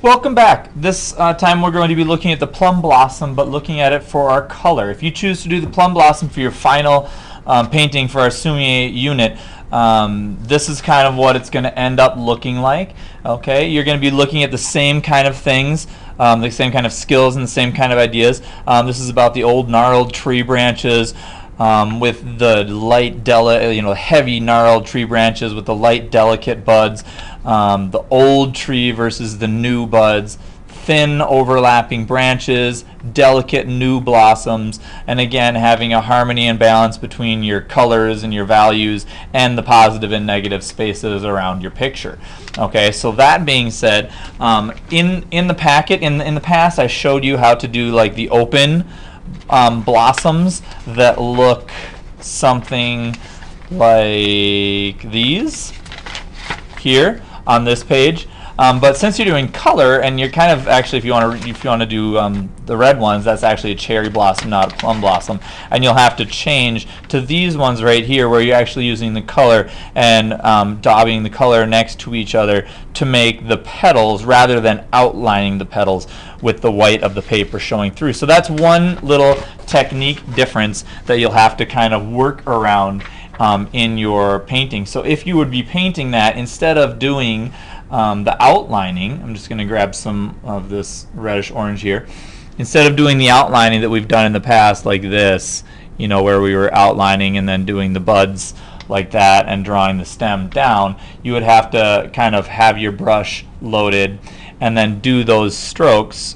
Welcome back. This time we're going to be looking at the plum blossom, but looking at it for our color. If you choose to do the plum blossom for your final painting for our Sumi-e unit, this is kind of what it's going to end up looking like. Okay, you're going to be looking at the same kind of things, the same kind of skills and the same kind of ideas. This is about the old gnarled tree branches. With the light, heavy gnarled tree branches with the light, delicate buds, the old tree versus the new buds, thin overlapping branches, delicate new blossoms, and again having a harmony and balance between your colors and your values and the positive and negative spaces around your picture. Okay, so that being said, in the packet, in the past, I showed you how to do like the open blossoms that look something like these here on this page. But since you're doing color, and you're kind of actually, if you want to do the red ones, that's actually a cherry blossom, not a plum blossom, and you'll have to change to these ones right here, where you're actually using the color and daubing the color next to each other to make the petals, rather than outlining the petals with the white of the paper showing through. So that's one little technique difference that you'll have to kind of work around in your painting. So if you would be painting that, instead of doing the outlining, I'm just going to grab some of this reddish orange here. Instead of doing the outlining that we've done in the past, like this, where we were outlining and then doing the buds like that and drawing the stem down, you would have to kind of have your brush loaded and then do those strokes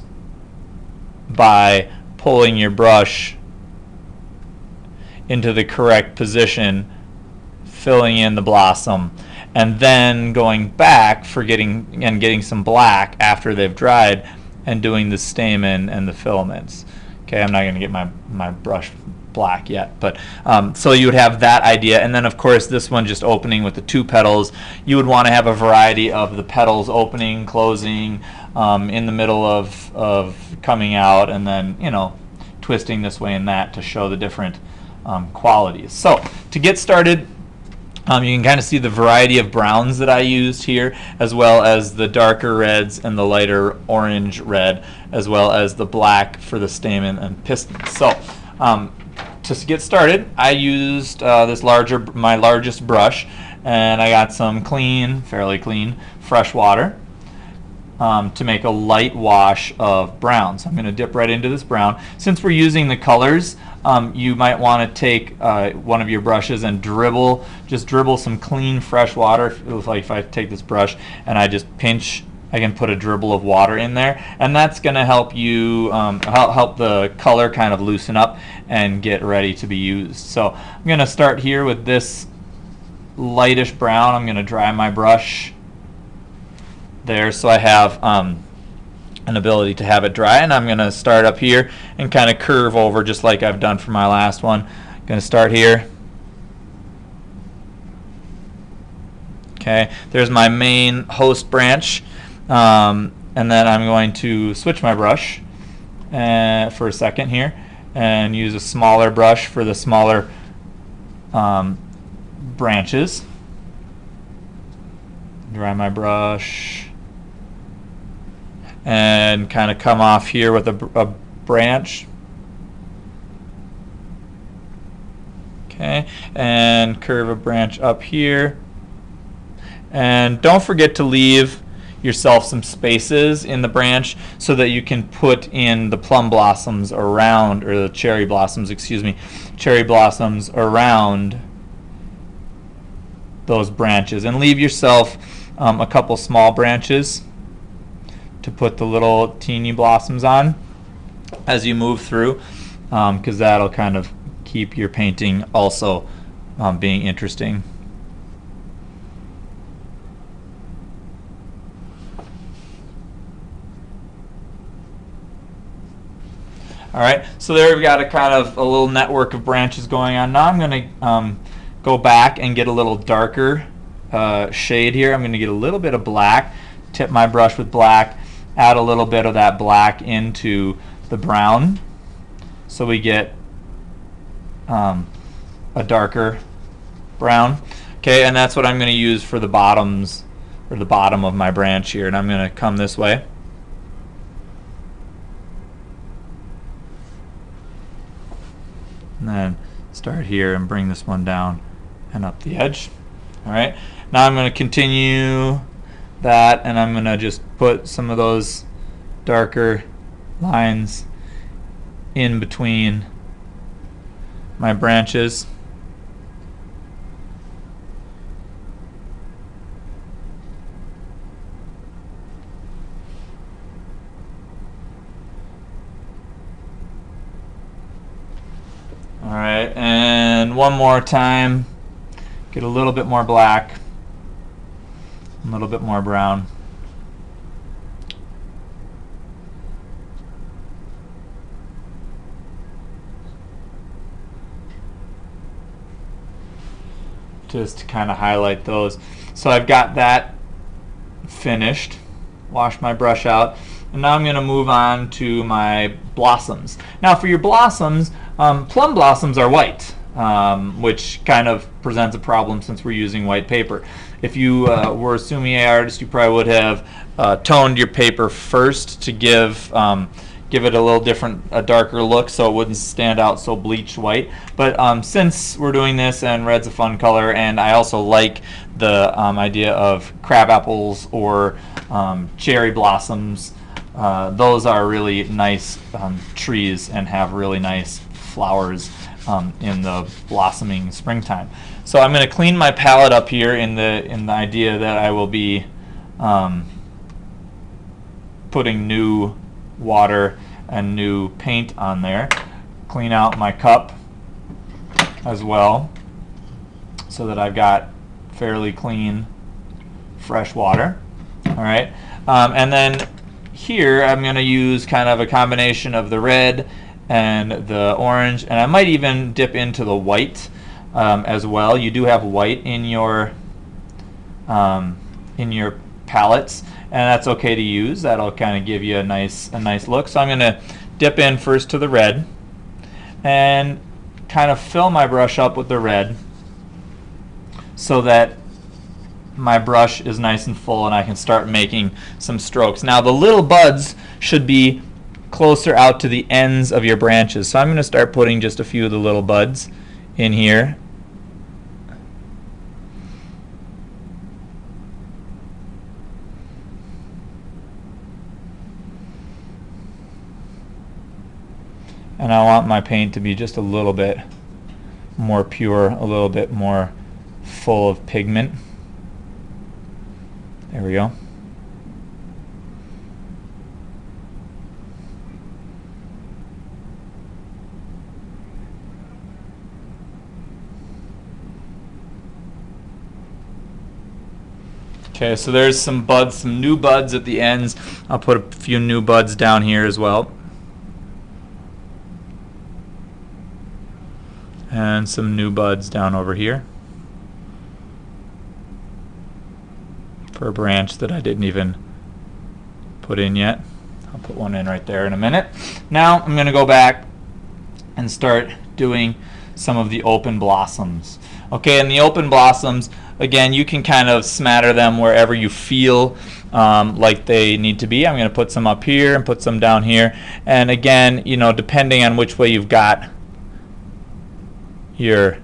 by pulling your brush into the correct position, filling in the blossom, and then going back for getting some black after they've dried and doing the stamen and the filaments. Okay, I'm not going to get my brush black yet, but so you would have that idea, and then of course this one just opening with the two petals. You would want to have a variety of the petals opening, closing, in the middle of coming out, and then twisting this way and that to show the different qualities. So to get started, you can kind of see the variety of browns that I used here, as well as the darker reds and the lighter orange red, as well as the black for the stamen and pistons. So to get started, I used my largest brush, and I got some fairly clean, fresh water to make a light wash of brown. So I'm going to dip right into this brown. Since we're using the colors, you might want to take one of your brushes and just dribble some clean, fresh water. Like if I take this brush and I just pinch, I can put a dribble of water in there, and that's going to help you help the color kind of loosen up and get ready to be used. So I'm going to start here with this lightish brown. I'm going to dry my brush there so I have an ability to have it dry, and I'm going to start up here and kind of curve over just like I've done for my last one. I'm going to start here. Okay, there's my main host branch, and then I'm going to switch my brush for a second here and use a smaller brush for the smaller branches. Dry my brush and kind of come off here with a branch. Okay, and curve a branch up here. And don't forget to leave yourself some spaces in the branch so that you can put in the plum blossoms around, or the cherry blossoms, cherry blossoms around those branches. And leave yourself a couple small branches to put the little teeny blossoms on as you move through, because that'll kind of keep your painting also being interesting. Alright, so there we've got a little network of branches going on. Now I'm going to go back and get a little darker shade here. I'm going to get a little bit of black, tip my brush with black, add a little bit of that black into the brown so we get a darker brown. Okay, and that's what I'm going to use for the bottoms, or the bottom of my branch here. And I'm going to come this way then start here and bring this one down and up the edge. All right, now I'm going to continue that, and I'm going to just put some of those darker lines in between my branches. All right, and one more time, get a little bit more black, a little bit more brown. Just to kind of highlight those. So I've got that finished. Wash my brush out. And now I'm going to move on to my blossoms. Now for your blossoms, plum blossoms are white, which kind of presents a problem since we're using white paper. If you were a Sumi-e artist, you probably would have toned your paper first to give it a little different, a darker look, so it wouldn't stand out so bleached white. But since we're doing this, and red's a fun color, and I also like the idea of crab apples or cherry blossoms, those are really nice trees and have really nice flowers in the blossoming springtime. So I'm going to clean my palette up here in the idea that I will be putting new water and new paint on there. Clean out my cup as well so that I've got fairly clean fresh water. All right, and then here I'm going to use kind of a combination of the red and the orange, and I might even dip into the white as well. You do have white in your palettes, and that's okay to use. That'll kind of give you a nice look. So I'm going to dip in first to the red and kind of fill my brush up with the red so that my brush is nice and full and I can start making some strokes. Now the little buds should be closer out to the ends of your branches, so I'm going to start putting just a few of the little buds in here. And I want my paint to be just a little bit more pure, a little bit more full of pigment. There we go. Okay, so there's some buds, some new buds at the ends. I'll put a few new buds down here as well. And some new buds down over here for a branch that I didn't even put in yet. I'll put one in right there in a minute. Now I'm going to go back and start doing some of the open blossoms. Okay, and the open blossoms, again, you can kind of smatter them wherever you feel like they need to be. I'm going to put some up here and put some down here. And again, you know, depending on which way you've got your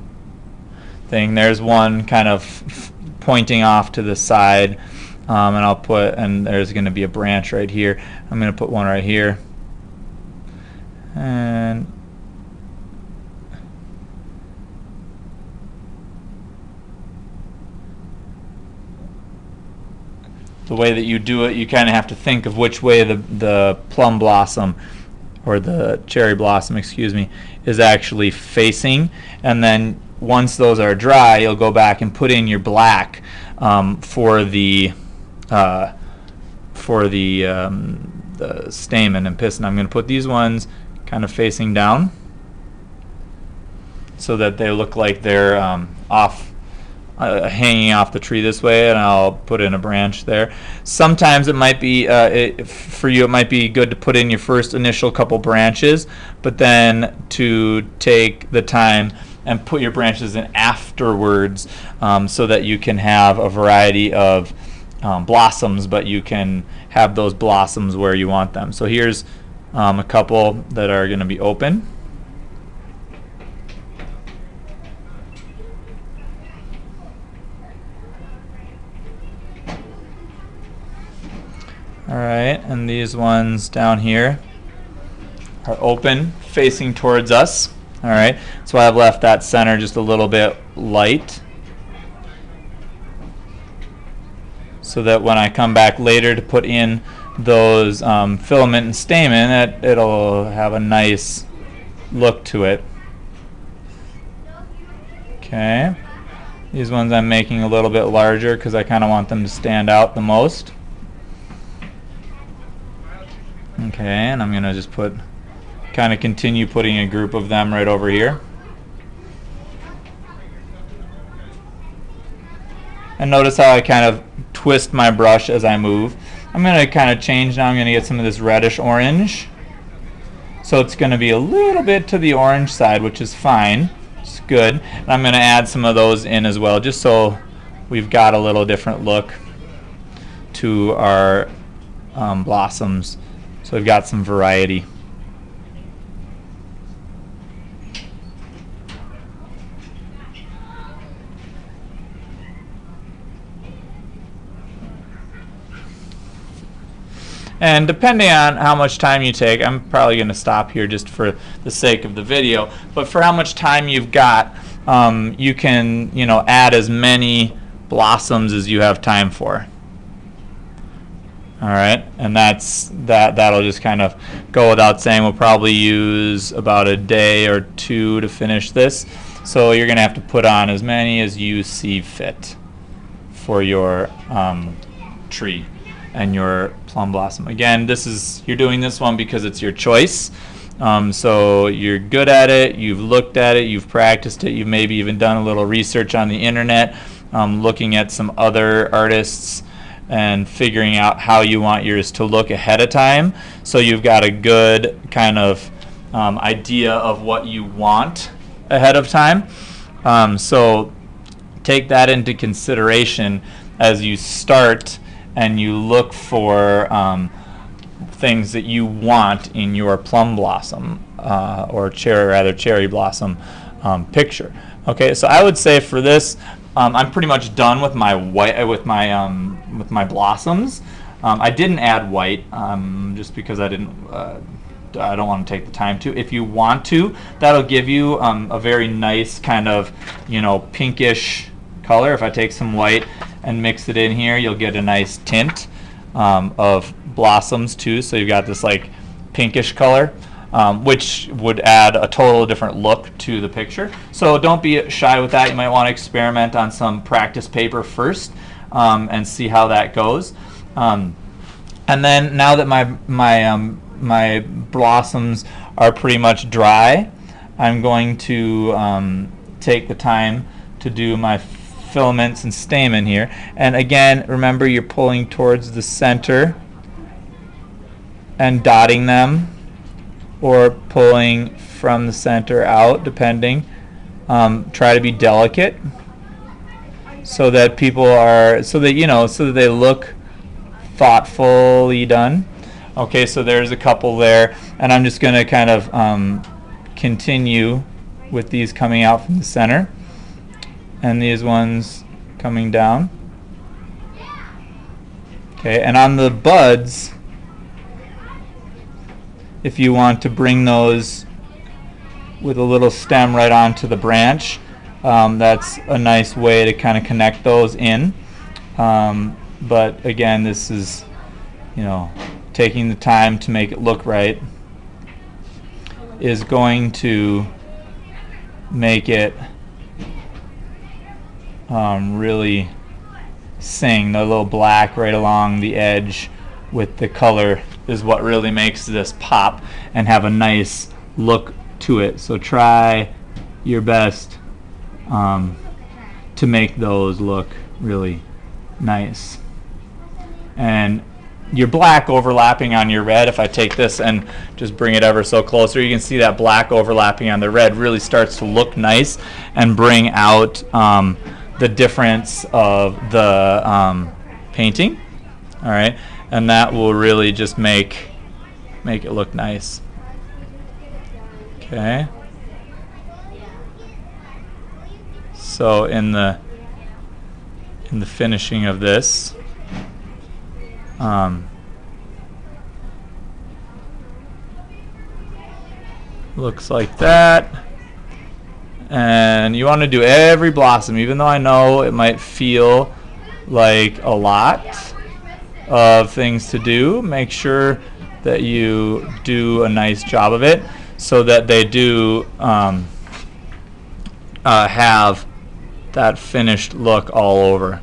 thing, there's one kind of pointing off to the side, and I'll put, and there's going to be a branch right here. I'm going to put one right here, and the way that you do it, you kind of have to think of which way the plum blossom or the cherry blossom, excuse me, is actually facing, and then once those are dry, you'll go back and put in your black for the stamen and piston. I'm going to put these ones kind of facing down so that they look like they're hanging off the tree this way, and I'll put in a branch there. Sometimes it might be, for you, it might be good to put in your first initial couple branches, but then to take the time and put your branches in afterwards, so that you can have a variety of blossoms, but you can have those blossoms where you want them. So here's a couple that are going to be open. Alright, and these ones down here are open, facing towards us. Alright, so I've left that center just a little bit light, so that when I come back later to put in those filament and stamen, it'll have a nice look to it. Okay, these ones I'm making a little bit larger because I kind of want them to stand out the most. Okay, and I'm going to just kind of continue putting a group of them right over here. And notice how I kind of twist my brush as I move. I'm going to kind of change now. I'm going to get some of this reddish orange. So it's going to be a little bit to the orange side, which is fine. It's good. And I'm going to add some of those in as well, just so we've got a little different look to our blossoms. So we've got some variety. And depending on how much time you take, I'm probably going to stop here just for the sake of the video, but for how much time you've got, you can, add as many blossoms as you have time for. All right, and that'll just kind of go without saying. We'll probably use about a day or two to finish this, so you're going to have to put on as many as you see fit for your tree and your plum blossom. Again, you're doing this one because it's your choice. So you're good at it, you've looked at it, you've practiced it, you've maybe even done a little research on the internet, looking at some other artists and figuring out how you want yours to look ahead of time. So you've got a good kind of idea of what you want ahead of time. So take that into consideration as you start and you look for things that you want in your plum blossom or cherry blossom picture. Okay, so I would say for this, I'm pretty much done with my white with my blossoms. I didn't add white just because I don't want to take the time to. If you want to, that'll give you a very nice kind of pinkish color. If I take some white and mix it in here, you'll get a nice tint of blossoms too. So you've got this like pinkish color, which would add a total different look to the picture. So don't be shy with that. You might want to experiment on some practice paper first and see how that goes. And then now that my blossoms are pretty much dry, I'm going to take the time to do my filaments and stamen here. And again, remember, you're pulling towards the center and dotting them, or pulling from the center out, depending. Try to be delicate so that so that they look thoughtfully done. Okay, so there's a couple there, and I'm just going to kind of continue with these coming out from the center and these ones coming down. Okay, and on the buds, if you want to bring those with a little stem right onto the branch, that's a nice way to kind of connect those in. But again, this is, taking the time to make it look right is going to make it really sing. The little black right along the edge with the color is what really makes this pop and have a nice look to it. So try your best to make those look really nice. And your black overlapping on your red, if I take this and just bring it ever so closer, you can see that black overlapping on the red really starts to look nice and bring out the difference of the painting. All right, and that will really just make it look nice. Okay. So in the Looks like that. And you want to do every blossom, even though I know it might feel like a lot of things to do. Make sure that you do a nice job of it so that they do have that finished look all over.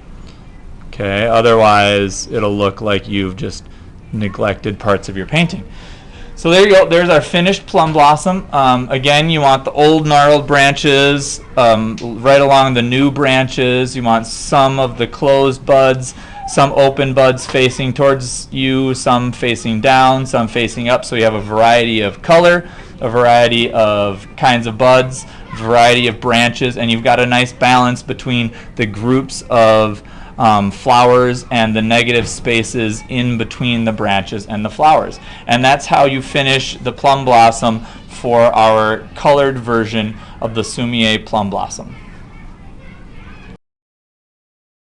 Okay, otherwise it'll look like you've just neglected parts of your painting. So there you go, there's our finished plum blossom. Again, you want the old gnarled branches right along the new branches. You want some of the closed buds, some open buds facing towards you, some facing down, some facing up, so you have a variety of color, a variety of kinds of buds, variety of branches, and you've got a nice balance between the groups of flowers and the negative spaces in between the branches and the flowers. And that's how you finish the plum blossom for our colored version of the Sumi-e plum blossom.